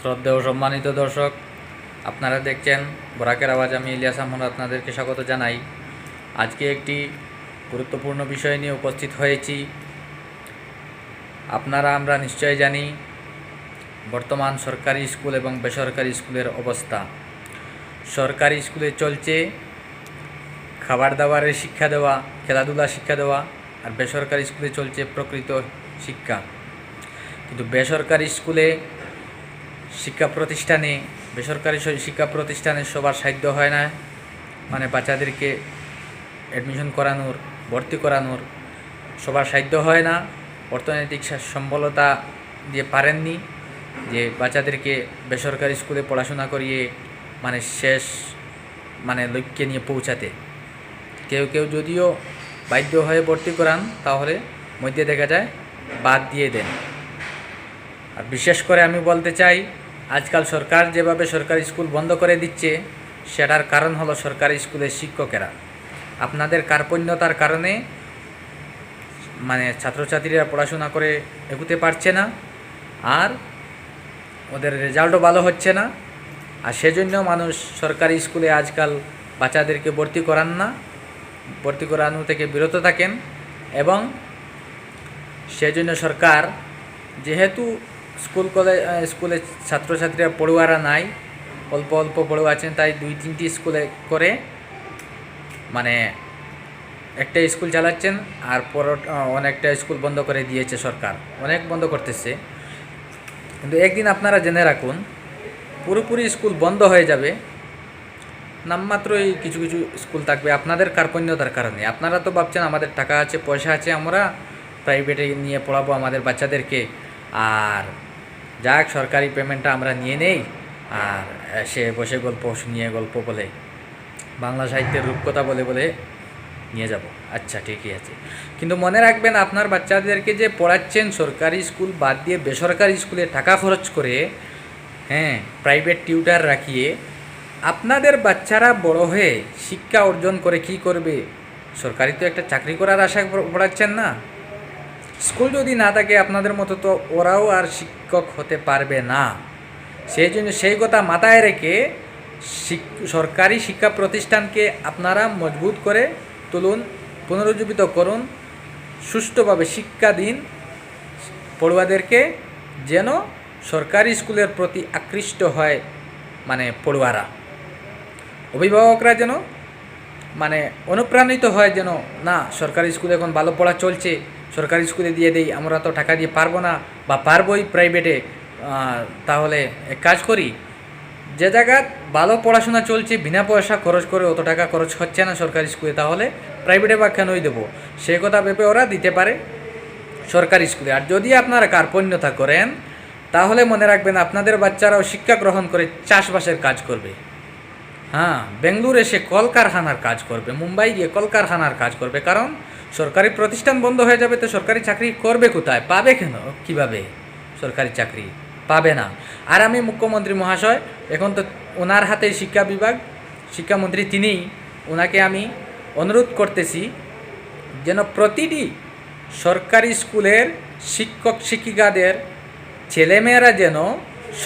শ্রদ্ধেয় সম্মানিত দর্শক, আপনারা দেখছেন বরাকের আওয়াজ। আমি ইলিয়াস আহমদ আপনাদেরকে স্বাগত জানাই। আজকে একটি গুরুত্বপূর্ণ বিষয় নিয়ে উপস্থিত হয়েছি। আমরা নিশ্চয় জানি বর্তমান সরকারি স্কুল এবং বেসরকারি স্কুলের অবস্থা। সরকারি স্কুলে চলছে খাবার দাবারের শিক্ষা দেওয়া, খেলাধুলা শিক্ষা দেওয়া, আর বেসরকারি স্কুলে চলছে প্রকৃত শিক্ষা। কিন্তু বেসরকারি স্কুলে বেসরকারি শিক্ষা প্রতিষ্ঠানে সবার সাধ্য হয় না, বাচ্চাদেরকে অ্যাডমিশন করানোর, ভর্তি করানোর সবার সাধ্য হয় না। অর্থনৈতিক সম্বলতা দিয়ে পারেননি যে বাচ্চাদেরকে বেসরকারি স্কুলে পড়াশোনা করিয়ে শেষ লক্ষ্যে নিয়ে পৌঁছাতে। কেউ কেউ যদিও বাধ্য হয়ে ভর্তি করান, তাহলে মধ্যে দেখা যায় বাদ দিয়ে দেন। আর বিশেষ করে আমি বলতে চাই, আজকাল সরকার যেভাবে সরকারি স্কুল বন্ধ করে দিচ্ছে, সেটার কারণ হলো সরকারি স্কুলের শিক্ষকেরা। আপনাদের কার্পণ্যতার কারণে ছাত্রছাত্রীরা পড়াশোনা করে এগোতে পারছে না, আর ওদের রেজাল্টও ভালো হচ্ছে না। আর সেজন্য মানুষ সরকারি স্কুলে আজকাল বাচ্চাদেরকে ভর্তি করান না, ভর্তি করানো থেকে বিরত থাকেন। এবং সেজন্য সরকার, যেহেতু স্কুলে ছাত্রছাত্রীরা পড়ুয়ারা নাই, অল্প অল্প পড়ুয়া আছেন, তাই 2-3টি স্কুলে করে একটা স্কুল চালাচ্ছেন। আর অনেকটা স্কুল বন্ধ করে দিয়েছে সরকার, অনেক বন্ধ করতেছে। কিন্তু একদিন আপনারা জেনে রাখুন, পুরোপুরি স্কুল বন্ধ হয়ে যাবে, নামমাত্রই কিছু কিছু স্কুল থাকবে। আপনাদের কার্পণ্যতার কারণে। আপনারা তো ভাবছেন আমাদের টাকা আছে, পয়সা আছে, আমরা প্রাইভেটে নিয়ে পড়াবো আমাদের বাচ্চাদেরকে, আর যাক সরকারি পেমেন্টটা আমরা নিয়ে নেই, আর সে বসে গল্প বলে, বাংলা সাহিত্যের রূপকথা বলে বলে নিয়ে যাব। আচ্ছা, ঠিকই আছে, কিন্তু মনে রাখবেন, আপনার বাচ্চাদেরকে যে পড়াচ্ছেন সরকারি স্কুল বাদ দিয়ে বেসরকারি স্কুলে টাকা খরচ করে, প্রাইভেট টিউটার রাখিয়ে, আপনাদের বাচ্চারা বড় হয়ে শিক্ষা অর্জন করে কি করবে? সরকারি তো একটা চাকরি করার আশা পড়াচ্ছেন না। স্কুল যদি না থাকে আপনাদের মতো, তো ওরাও আর শিক্ষক হতে পারবে না। সেই জন্য সেই কথা মাথায় রেখে সরকারি শিক্ষা প্রতিষ্ঠানকে আপনারা মজবুত করে তুলুন, পুনরুজ্জীবিত করুন, সুষ্ঠুভাবে শিক্ষা দিন পড়ুয়াদেরকে, যেন সরকারি স্কুলের প্রতি আকৃষ্ট হয় পড়ুয়ারা। অভিভাবকরা যেন অনুপ্রাণিত হয়, যেন না, সরকারি স্কুলে এখন ভালো পড়া চলছে, সরকারি স্কুলে দিয়ে দেই, আমরা তো টাকা দিয়ে পারবো না, বা পারবোই প্রাইভেটে, তাহলে এক কাজ করি, যে জায়গায় ভালো পড়াশোনা চলছে, বিনা পয়সা খরচ করে, অত টাকা খরচ হচ্ছে না সরকারি স্কুলে, তাহলে প্রাইভেটে বা কেনই দেবো, সেই কথা ভেবে ওরা দিতে পারে সরকারি স্কুলে। আর যদি আপনারা কার্পণ্যতা করেন, তাহলে মনে রাখবেন, আপনাদের বাচ্চারাও শিক্ষা গ্রহণ করে চাষবাসের কাজ করবে। বেঙ্গলুর এসে কলকারখানার কাজ করবে, মুম্বাই গিয়ে কলকারখানার কাজ করবে। কারণ সরকারি প্রতিষ্ঠান বন্ধ হয়ে যাবে, তো সরকারি চাকরি করবে কোথায়? পাবে কেন? কিভাবে সরকারি চাকরি পাবে না? আর আমি মুখ্যমন্ত্রী মহাশয়, এখন তো ওনার হাতে শিক্ষা বিভাগ, শিক্ষামন্ত্রী তিনিই, ওনাকে আমি অনুরোধ করতেছি যেন প্রতিটি সরকারি স্কুলের শিক্ষক শিক্ষিকাদের ছেলেমেয়েরা যেন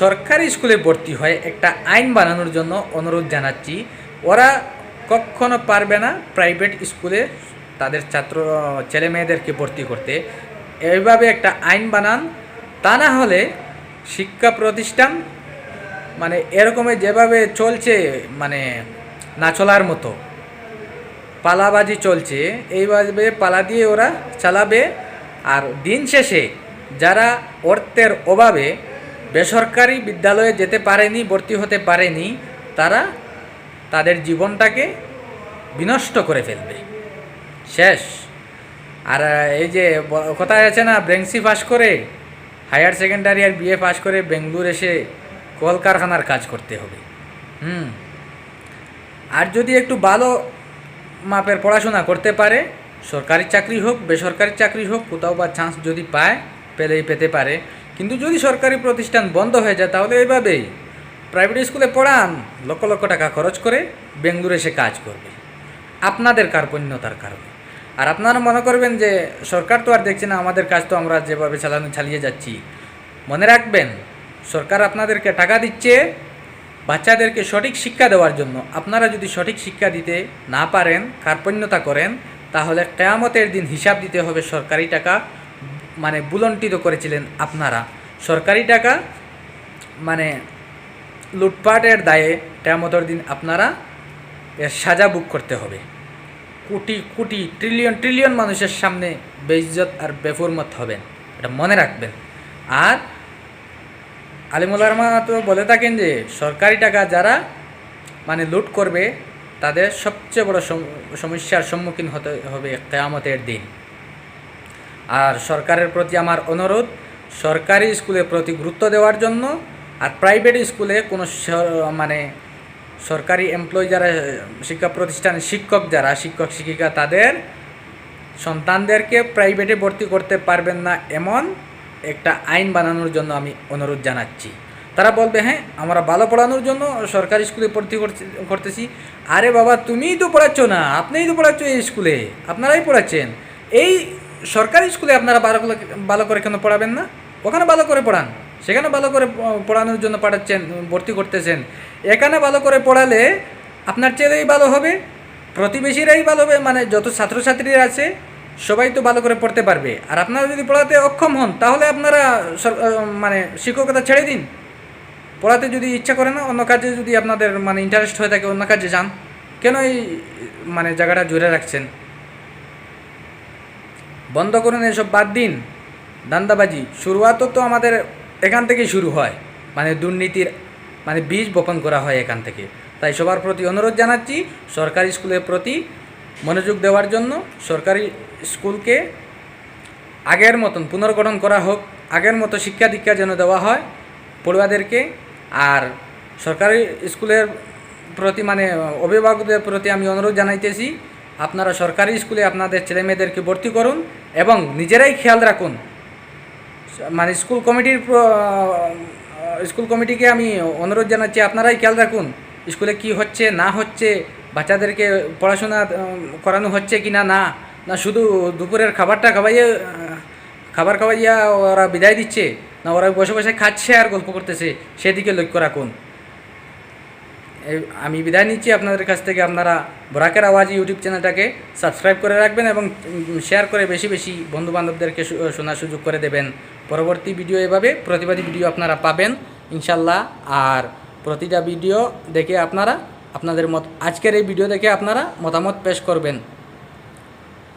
সরকারি স্কুলে ভর্তি হয়, একটা আইন বানানোর জন্য অনুরোধ জানাচ্ছি। ওরা কখনো পারবে না প্রাইভেট স্কুলে তাদের ছেলেমেয়েদেরকে ভর্তি করতে। এইভাবে একটা আইন বানান, তা না হলে শিক্ষা প্রতিষ্ঠান এরকমই যেভাবে চলছে, না চলার মতো পালাবাজি চলছে, এইভাবে পালা দিয়ে ওরা চালাবে। আর দিন শেষে যারা অর্থের অভাবে বেসরকারি বিদ্যালয়ে যেতে পারেনি, ভর্তি হতে পারেনি, তারা তাদের জীবনটাকে বিনষ্ট করে ফেলবে, শেষ। আর এই যে কথায় আছে না, ব্রেংসি পাস করে, হায়ার সেকেন্ডারি আর বিএ পাস করে বেঙ্গলুর এসে কলকারখানার কাজ করতে হবে। আর যদি একটু ভালো মাপের পড়াশোনা করতে পারে, সরকারি চাকরি হোক বেসরকারি চাকরি হোক, কোথাও বা চান্স যদি পেলেই পেতে পারে। কিন্তু যদি সরকারি প্রতিষ্ঠান বন্ধ হয়ে যায়, তাহলে এইভাবেই প্রাইভেট স্কুলে পড়ান, লক্ষ লক্ষ টাকা খরচ করে বেঙ্গলুর এসে কাজ করবে, আপনাদের কার্পণ্যতার কারণে। আর আপনারা মনে করবেন যে সরকার তো আর দেখছে না, আমাদের কাজ তো আমরা যেভাবে চালিয়ে যাচ্ছি। মনে রাখবেন, সরকার আপনাদেরকে টাকা দিচ্ছে বাচ্চাদেরকে সঠিক শিক্ষা দেওয়ার জন্য। আপনারা যদি সঠিক শিক্ষা দিতে না পারেন, কার্পণ্যতা করেন, তাহলে কিয়ামতের দিন হিসাব দিতে হবে। সরকারি টাকা মানে বুলন্টিত করেছিলেন আপনারা, সরকারি টাকা মানে লুটপাটের দায়ে কিয়ামতের দিন আপনারা এর সাজা ভোগ করতে হবে। কোটি কোটি ট্রিলিয়ন ট্রিলিয়ন মানুষের সামনে বেইজ্জত আর বেফরমত হবেন, এটা মনে রাখবেন। আর আলিমুল আলমা তো বলে থাকেন যে সরকারি টাকা যারা মানে লুট করবে তাদের সবচেয়ে বড় সমস্যার সম্মুখীন হতে হবে কিয়ামতের দিন। আর সরকারের প্রতি আমার অনুরোধ, সরকারি স্কুলের প্রতি গুরুত্ব দেওয়ার জন্য। আর প্রাইভেট স্কুলে কোনো মানে সরকারি এমপ্লয়ি যারা, শিক্ষা প্রতিষ্ঠানের শিক্ষক যারা, শিক্ষক শিক্ষিকা, তাদের সন্তানদেরকে প্রাইভেটে ভর্তি করতে পারবেন না এমন একটা আইন বানানোর জন্য আমি অনুরোধ জানাচ্ছি। তারা বলবে হ্যাঁ আমরা ভালো পড়ানোর জন্য সরকারি স্কুলে ভর্তি করতেছি। আরে বাবা, তুমিই তো পড়াচ্ছ না, আপনিই তো পড়াচ্ছ এই স্কুলে, আপনারাই পড়াচ্ছেন। এই সরকারি স্কুলে আপনারা ভালো করে কেন পড়াবেন না? ওখানে ভালো করে পড়ান, সেখানে ভালো করে পড়ানোর জন্য পাঠাচ্ছেন, ভর্তি করতেছেন। এখানে ভালো করে পড়ালে আপনার ছেলেই ভালো হবে, প্রতিবেশীরাই ভালো হবে, মানে যত ছাত্রছাত্রীরা আছে সবাই তো ভালো করে পড়তে পারবে। আর আপনারা যদি পড়াতে অক্ষম হন তাহলে আপনারা মানে শিক্ষকতা ছেড়ে দিন। পড়াতে যদি ইচ্ছা করে না, অন্য কাজে যদি আপনাদের মানে ইন্টারেস্ট হয়ে থাকে, অন্য কাজে যান। কেন এই মানে জায়গাটা জুড়ে রাখছেন? বন্ধ করুন, এসব বাদ দিন। দান্দাবাজি শুরুয়াতও তো আমাদের এখান থেকেই শুরু হয়, মানে দুর্নীতির মানে বীজ বপন করা হয় এখান থেকে। তাই সবার প্রতি অনুরোধ জানাচ্ছি সরকারি স্কুলের প্রতি মনোযোগ দেওয়ার জন্য। সরকারি স্কুলকে আগের মতন পুনর্গঠন করা হোক, আগের মতো শিক্ষা দীক্ষা যেন দেওয়া হয় পড়ুয়াদেরকে। আর সরকারি স্কুলের প্রতি মানে অভিভাবকদের প্রতি আমি অনুরোধ জানাইতেছি, আপনারা সরকারি স্কুলে আপনাদের ছেলেমেয়েদেরকে ভর্তি করুন এবং নিজেরাই খেয়াল রাখুন। মানে স্কুল কমিটিকে আমি অনুরোধ জানাচ্ছি, আপনারাই খেয়াল রাখুন স্কুলে কি হচ্ছে না হচ্ছে, বাচ্চাদেরকে পড়াশোনা করানো হচ্ছে কি না না না শুধু দুপুরের খাবারটা খাওয়াইয়া ওরা বিদায় দিচ্ছে, না ওরা বসে বসে খাচ্ছে আর গল্প করতেছে, সেদিকে লক্ষ্য রাখুন। আমি বিদায় নিচ্ছি আপনাদের কাছ থেকে। আপনারা বরাকের আওয়াজ ইউটিউব চ্যানেলটাকে সাবস্ক্রাইব করে রাখবেন এবং শেয়ার করে বেশি বেশি বন্ধুবান্ধবদেরকে শোনার সুযোগ করে দেবেন। পরবর্তী ভিডিও এভাবে প্রতিবাদী ভিডিও আপনারা পাবেন ইনশাল্লাহ। আর প্রতিটা ভিডিও দেখে আপনারা আপনাদের আজকের এই ভিডিও দেখে আপনারা মতামত পেশ করবেন।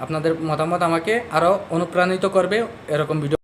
আপনাদের মতামত আমাকে আরও অনুপ্রাণিত করবে এরকম ভিডিও